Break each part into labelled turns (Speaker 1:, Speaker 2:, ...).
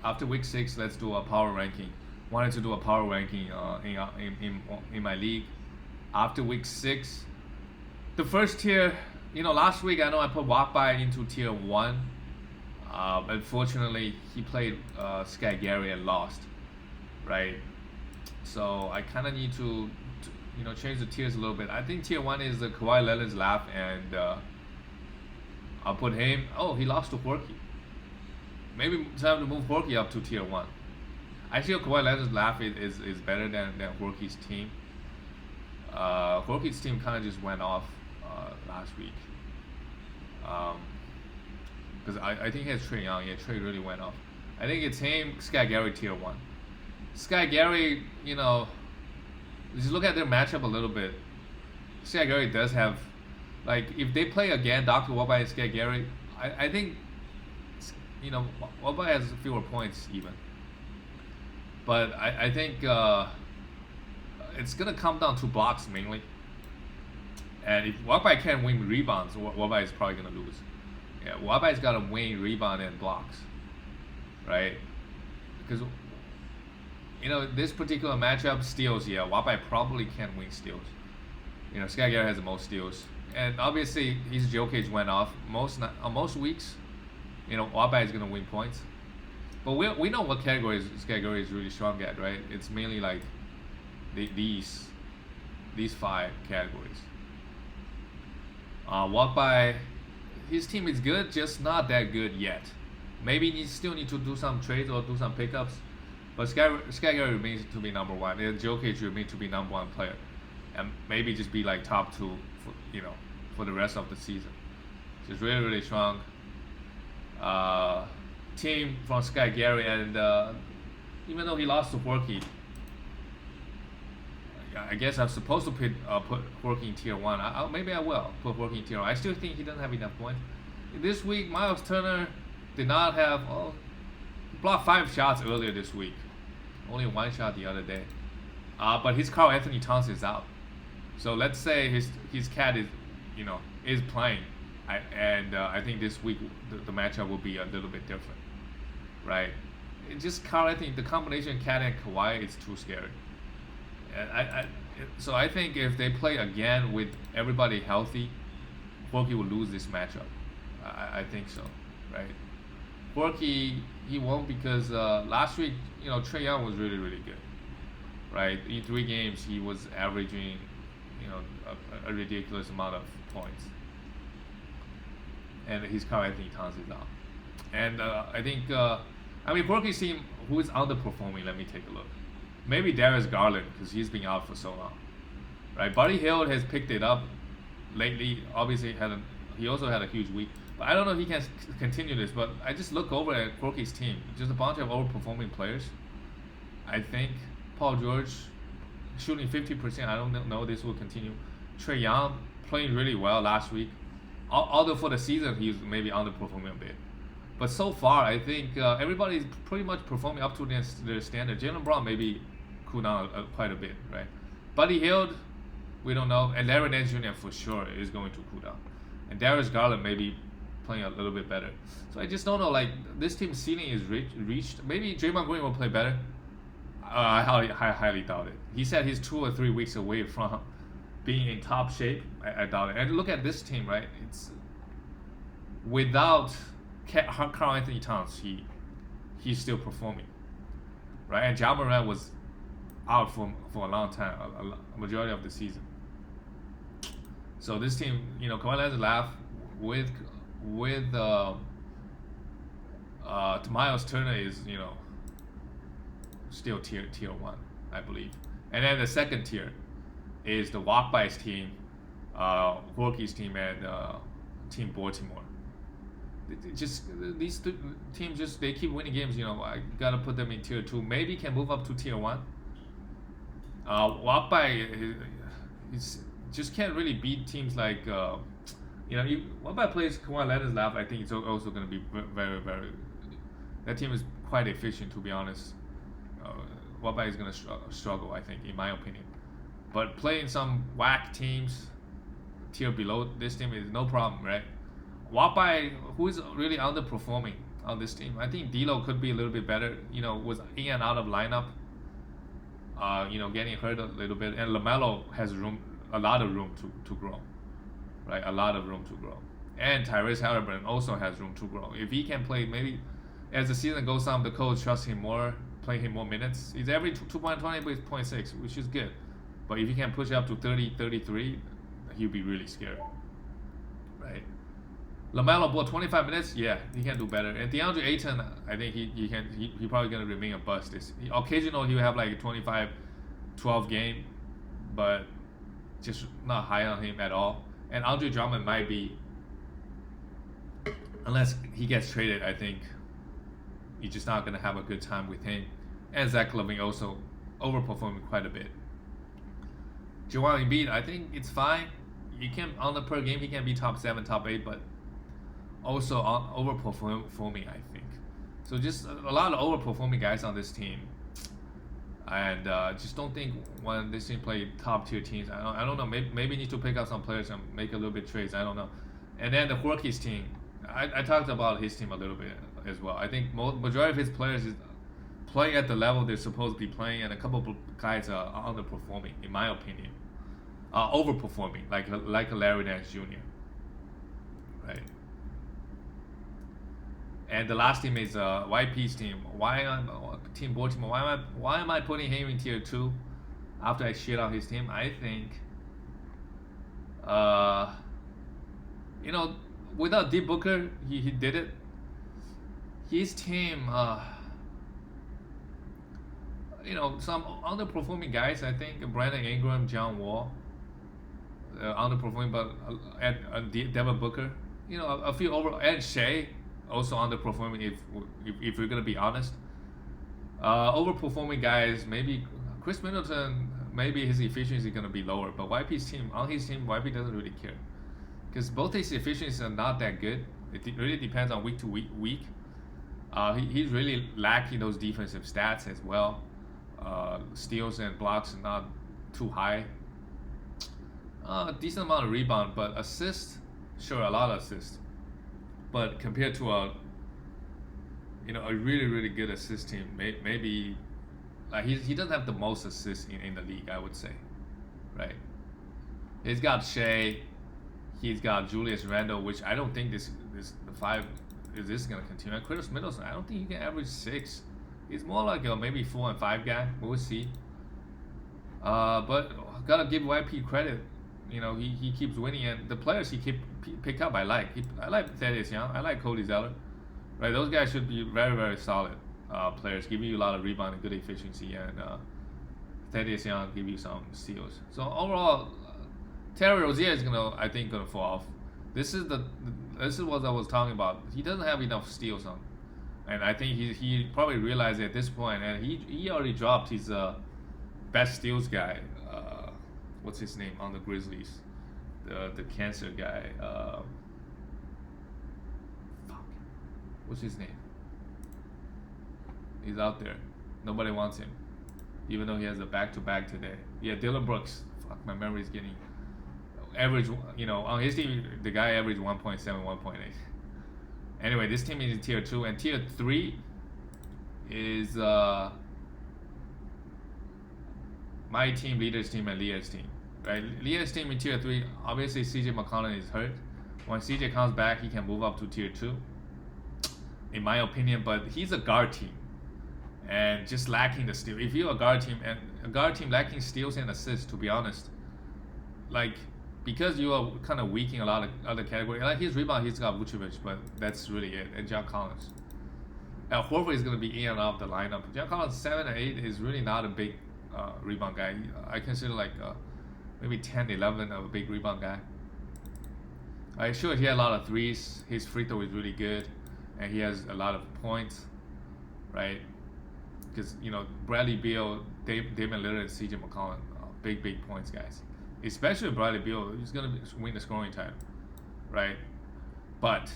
Speaker 1: after week 6, let's do a power ranking. Wanted to do a power ranking in my league. After week 6, the first tier, last week I know I put Walkby into tier 1. Unfortunately, he played Sky Gary and lost, right? So I kind of need to change the tiers a little bit. I think tier 1 is the Kawhi Leonard's laugh, and I'll put him. Oh, he lost to Horky. Maybe it's time to move Horky up to tier 1. I feel Kawhi Leonard's laugh is better than Horky's team. Horky's team kind of just went off last week. Because I think he has Trae Young. Yeah, Trae really went off. I think it's him, Sky Gary tier 1. Sky Gary, just look at their matchup a little bit. Sky Gary does have, if they play again, Dr. Walkby and Sky Gary, I think, Walkby has fewer points even. But I think it's going to come down to blocks mainly. And if Walkby can't win rebounds, Walkby is probably going to lose. Yeah, Walkby's got to win rebound and blocks, right? Because, this particular matchup, steals, Walkby probably can't win steals. Sky Gary has the most steals. And obviously, his Jokic went off. Most weeks, Walkby is going to win points. But we know what categories Sky Gary is really strong at, right? It's mainly like these 5 categories. Walkby, his team is good, just not that good yet. Maybe he still need to do some trades or do some pickups. But Sky Gary remains to be number 1. And Jokic remains to be number 1 player. And maybe just be like top 2 for the rest of the season. Just really, really strong team from Sky Gary. And even though he lost to Horky, I guess I'm supposed to put Horky in tier 1. Maybe I will put Horky in tier 1. I still think he doesn't have enough points. This week, Miles Turner did not have... blocked 5 shots earlier this week. Only 1 shot the other day. But his Karl Anthony Towns is out. So let's say his cat is playing. I think this week the matchup will be a little bit different. Right? Just Karl Anthony, the combination Cat and Kawhi is too scary. So I think if they play again with everybody healthy, Horky will lose this matchup. I think so, right? Horky, he won't because last week, Trae Young was really, really good, right? In 3 games, he was averaging, a ridiculous amount of points. And his Karl Anthony Towns is out. And I think, Horky's team, who is underperforming, let me take a look. Maybe Darius Garland, because he's been out for so long, right? Buddy Hield has picked it up lately. Obviously, he also had a huge week. But I don't know if he can continue this. But I just look over at Horky's team, just a bunch of overperforming players. I think Paul George shooting 50%. I don't know this will continue. Trae Young playing really well last week. Although for the season he's maybe underperforming a bit. But so far, I think everybody's pretty much performing up to their standard. Jaylen Brown maybe cool down quite a bit, right? Buddy Hield, we don't know. And Larry Nance Jr. for sure is going to cool down. And Darius Garland maybe playing a little bit better. So I just don't know, this team's ceiling is reached. Maybe Draymond Green will play better. I highly doubt it. He said he's 2 or 3 weeks away from being in top shape. I doubt it. And look at this team, right? It's without Karl Anthony Towns, he's still performing, right? And Ja Morant was out for a long time, a majority of the season. So this team, Kawhi Leonard's laugh with Miles Turner is still tier 1, I believe. And then the second tier is the Walkby's team, Horky's team, and Team Baltimore. These teams they keep winning games. I gotta put them in tier 2. Maybe can move up to tier 1. Walkby just can't really beat teams like Walkby plays Kawhi Leonard's laugh. I think it's also gonna be very, very. That team is quite efficient, to be honest. Walkby is gonna struggle, I think, in my opinion. But playing some whack teams, tier below this team is no problem, right? Walkby, who is really underperforming, on this team. I think D'Lo could be a little bit better. Was in and out of lineup. Getting hurt a little bit, and LaMelo has a lot of room to grow, right? A lot of room to grow, and Tyrese Halliburton also has room to grow. If he can play, maybe as the season goes on, the coach trusts him more, play him more minutes. He's every 2.20 with 0.6, which is good. But if he can push up to 30, 33, he'll be really scary, right? LaMelo bought 25 minutes. Yeah, he can do better. And DeAndre Ayton, I think he probably gonna remain a bust. Occasionally he'll have like a 25, 12 game, but just not high on him at all. And Andre Drummond might be, unless he gets traded, I think you're just not gonna have a good time with him. And Zach LaVine also overperforming quite a bit. Joel Embiid, I think it's fine. You can on the per game he can be top 7, top 8, but also overperforming, I think. So just a lot of overperforming guys on this team, and just don't think when this team play top tier teams. I don't know. Maybe need to pick up some players and make a little bit trades. I don't know. And then the Horkey's team, I talked about his team a little bit as well. I think majority of his players is playing at the level they're supposed to be playing, and a couple of guys are underperforming, in my opinion. Overperforming, like a Larry Nance Jr. Right. And the last team is YP's team. Team Baltimore? Why am I putting him in tier 2 after I shit on his team? I think, without D Booker, he did it. His team, some underperforming guys. I think Brandon Ingram, John Wall, underperforming, but Devin Booker, a few over, and Shea also underperforming. If we're gonna be honest, overperforming guys, maybe Chris Middleton, maybe his efficiency is gonna be lower. But YP's team, YP doesn't really care, because both his efficiencies are not that good. It really depends on week to week. He's really lacking those defensive stats as well. Steals and blocks are not too high. Decent amount of rebound, but assists, sure, a lot of assists. But compared to a really, really good assist team, maybe he doesn't have the most assists in the league, I would say, right? He's got Shea, he's got Julius Randle, which I don't think this is gonna continue. And Chris Middleton, I don't think he can average 6. He's more like a maybe 4 and 5 guy. We'll see. But gotta give YP credit. He keeps winning, and the players he pick up, I like. I like Thaddeus Young. I like Cody Zeller. Right, those guys should be very, very solid players, giving you a lot of rebound and good efficiency. And Thaddeus Young give you some steals. So overall, Terry Rozier is I think gonna fall off. This is what I was talking about. He doesn't have enough steals on. And I think he probably realized it at this point, and he already dropped his best steals guy. What's his name on the Grizzlies? The cancer guy. What's his name? He's out there. Nobody wants him, even though he has a back-to-back today. Yeah, Dylan Brooks. Fuck, my memory is getting average. On his team, the guy averaged 1.7, 1.8. Anyway, this team is in tier 2, and tier 3 is my team, Leader's team, and Leah's team. Right, Leah's team in tier 3. Obviously, CJ McCollum is hurt. When CJ comes back, he can move up to tier 2, in my opinion. But he's a guard team, and just lacking the steal. If you're a guard team lacking steals and assists, to be honest, because you are kind of weak in a lot of other categories. Like his rebound, he's got Vucevic, but that's really it. And John Collins. Now Horford is going to be in and out of the lineup. John Collins 7 and 8 is really not a big rebound guy. I consider maybe 10, 11 of a big rebound guy. Sure, he had a lot of threes. His free throw is really good, and he has a lot of points, right? Because Bradley Beal, Damian Lillard, and CJ McCollum, big points guys. Especially Bradley Beal, he's gonna win the scoring title, right? But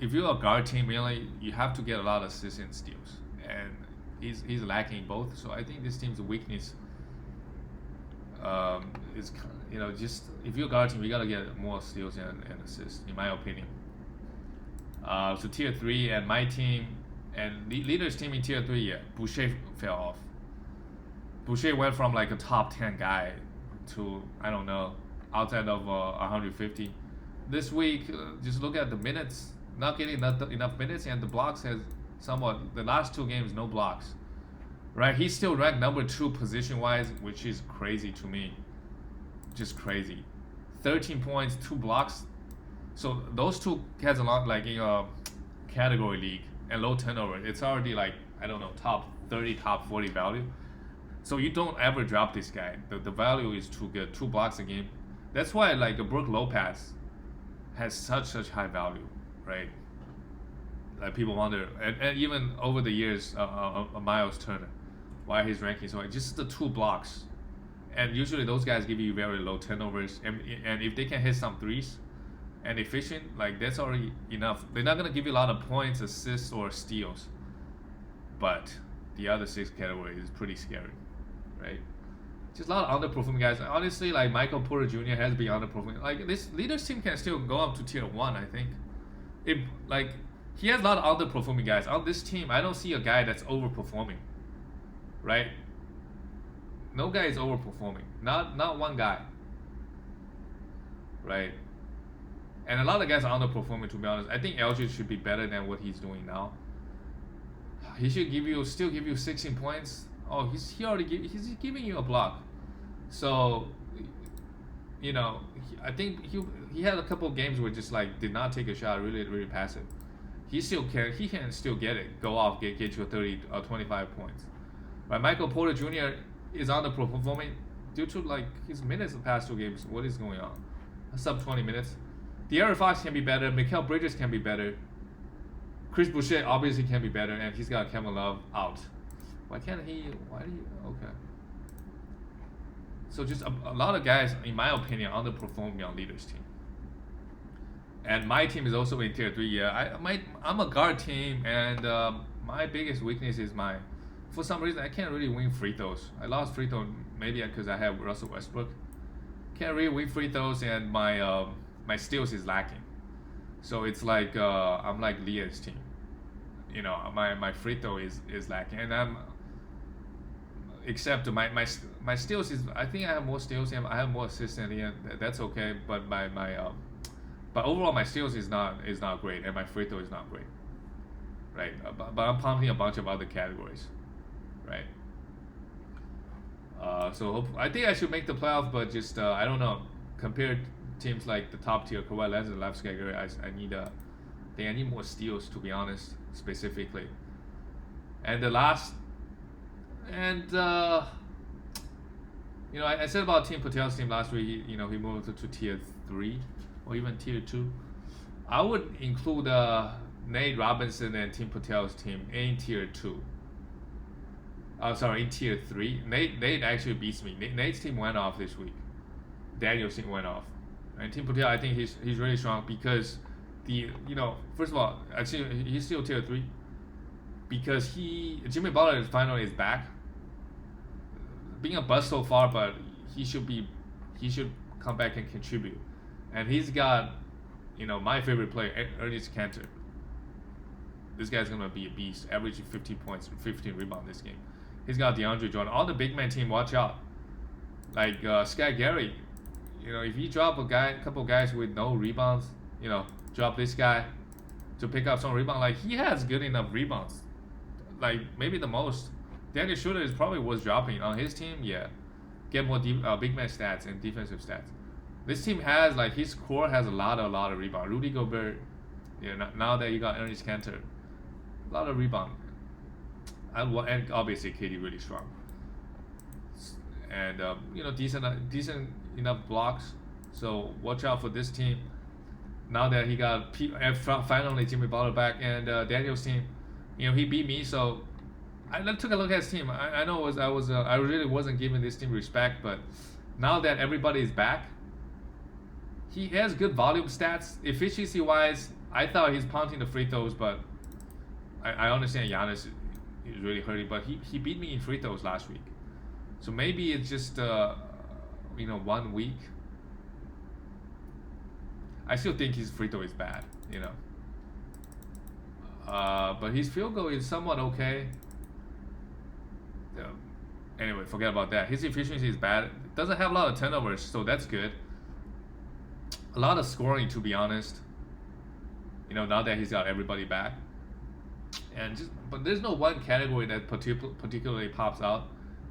Speaker 1: if you're a guard team, really, you have to get a lot of assists and steals, and he's lacking both. So I think this team's weakness is just if you're a guard team, you gotta get more steals and assists, in my opinion. So tier 3 and my team and leaders team in tier 3, yeah, Boucher fell off. Boucher went from like a top 10 guy to, I don't know, outside of 150. This week, just look at the minutes, not getting enough minutes, and the blocks has somewhat, the last 2 games, no blocks. Right? He's still ranked number 2 position wise, which is crazy to me. Just crazy. 13 points, 2 blocks. So those 2 has a lot like in a category league and low turnover. It's already like, I don't know, top 30, top 40 value. So you don't ever drop this guy. The value is too good. 2 blocks a game. That's why like Brook Lopez has such high value, right? Like people wonder, and even over the years, Miles Turner, why his ranking so high. Just the 2 blocks, and usually those guys give you very low turnovers, and if they can hit some threes, and efficient, like that's already enough. They're not gonna give you a lot of points, assists, or steals, but the other 6 categories is pretty scary, right? Just a lot of underperforming guys. Honestly, like Michael Porter Jr. has been underperforming. Like this leaders team can still go up to tier 1, I think. If like he has a lot of underperforming guys on this team. I don't see a guy that's overperforming, right? No guy is overperforming. Not one guy, right? And a lot of guys are underperforming. To be honest, I think LG should be better than what he's doing now. He should still give you 16 points. Oh, he's giving you a block. So, you know, I think he had a couple of games where just like did not take a shot, really passive. He can still get it, go off, get you 30 or 25 points. Right, Michael Porter Jr. is underperforming due to like his minutes the past 2 games. What is going on? Sub 20 minutes. De'Aaron Fox can be better. Mikal Bridges can be better. Chris Boucher obviously can be better, and he's got Kevin Love out. Why do you? Okay. So just a lot of guys, in my opinion, underperforming on leaders team. And my team is also in tier 3. Yeah, I'm a guard team, and my biggest weakness is for some reason I can't really win free throws. I lost free throw maybe because I have Russell Westbrook. Can't really win free throws, and my steals is lacking. So it's like I'm like Leah's team. You know, my free throw is lacking, and except my steals is, I think I have more steals and I have more assists than Leah. That's okay, but but overall my steals is not great, and my free throw is not great, right? But I'm pumping a bunch of other categories, right? So I think I should make the playoff, but just I don't know. Compared teams like the top tier, Kawhi Leonard and Left Skagger, I need more steals, to be honest, specifically. And the last, and you know, I said about Tim Patel's team last week. You know, he moved to tier 3 or even tier 2. I would include Nate Robinson and Tim Patel's team in tier 2. In tier 3. Nate actually beats me. Nate's team went off this week. Daniel's team went off. And Tim Patel, I think he's really strong because first of all, actually he's still tier 3 because Jimmy Butler finally is back. Being a bust so far, but he should come back and contribute. And he's got, my favorite player, Ernest Cantor. This guy's gonna be a beast, averaging 15 points, 15 rebounds this game. He's got DeAndre Jordan. All the big man team, watch out. Like Sky Gary, if you drop a couple guys with no rebounds, drop this guy to pick up some rebound. Like he has good enough rebounds, like maybe the most. Daniel Schroeder is probably worth dropping on his team. Yeah, get more big man stats and defensive stats. This team has his core has a lot of rebound. Rudy Gobert, now that you got Ernest Cantor, a lot of rebound. And obviously KD really strong. And decent enough blocks. So watch out for this team. Now that he got finally Jimmy Butler back and Daniel's team, he beat me. So I took a look at his team. I know I really wasn't giving this team respect, but now that everybody is back, he has good volume stats. Efficiency wise, I thought he's punting the free throws, but I understand Giannis is really hurting. But he beat me in free throws last week. So maybe it's just 1 week. I still think his free throw is bad, But his field goal is somewhat okay. Anyway, forget about that. His efficiency is bad. Doesn't have a lot of turnovers, so that's good. A lot of scoring, to be honest. Now that he's got everybody back, but there's no one category that particularly pops out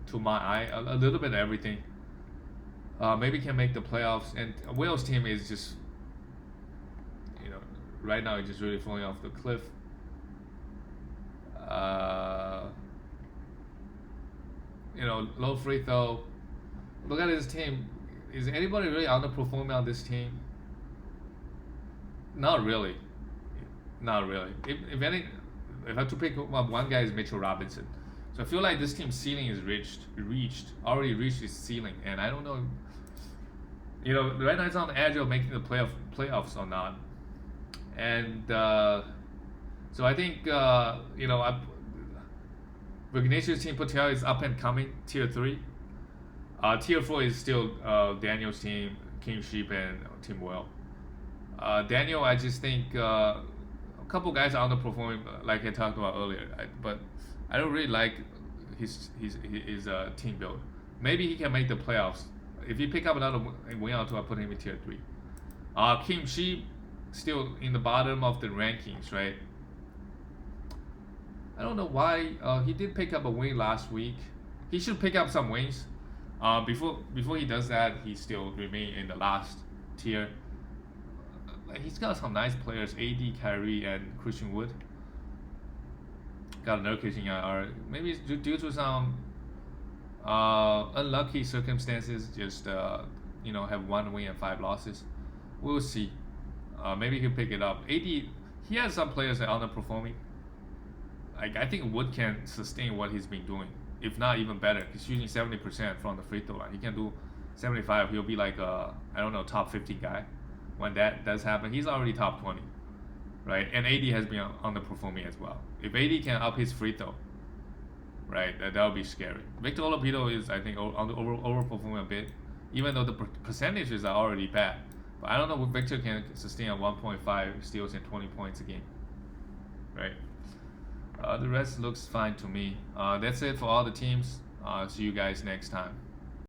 Speaker 1: to my eye. A little bit of everything. Maybe can make the playoffs, and Wales team is just, right now it's just really falling off the cliff. Low free throw. Look at this team. Is anybody really underperforming on this team? Not really. Not really. If I have to pick one guy, is Mitchell Robinson. So I feel like this team's ceiling is already reached its ceiling, and I don't know. Right now it's on the edge of making the playoffs or not, and so I think Ignatius team Patel is up and coming, tier 3. Tier 4 is still Daniel's team, King Sheep, and Team Well. Daniel, I just think a couple guys are underperforming, like I talked about earlier. But I don't really like his team build. Maybe he can make the playoffs. If he pick up another win or two, I'll put him in tier 3. King Sheep still in the bottom of the rankings, right? I don't know why. He did pick up a win last week. He should pick up some wins. Before he does that, he still remain in the last tier. He's got some nice players: AD, Kyrie, and Christian Wood. Got Nurkic in IR. Maybe it's due to some unlucky circumstances. Just have 1 win and 5 losses. We'll see. Maybe he'll pick it up. AD, he has some players that are underperforming. I think Wood can sustain what he's been doing, if not even better. He's shooting 70% from the free throw line. He can do 75. He'll be like top 50 guy. When that does happen, he's already top 20, right? And AD has been underperforming as well. If AD can up his free throw, right, that would be scary. Victor Oladipo is, I think, overperforming a bit, even though the percentages are already bad. But I don't know if Victor can sustain a 1.5 steals and 20 points a game, right? The rest looks fine to me. That's it for all the teams. See you guys next time.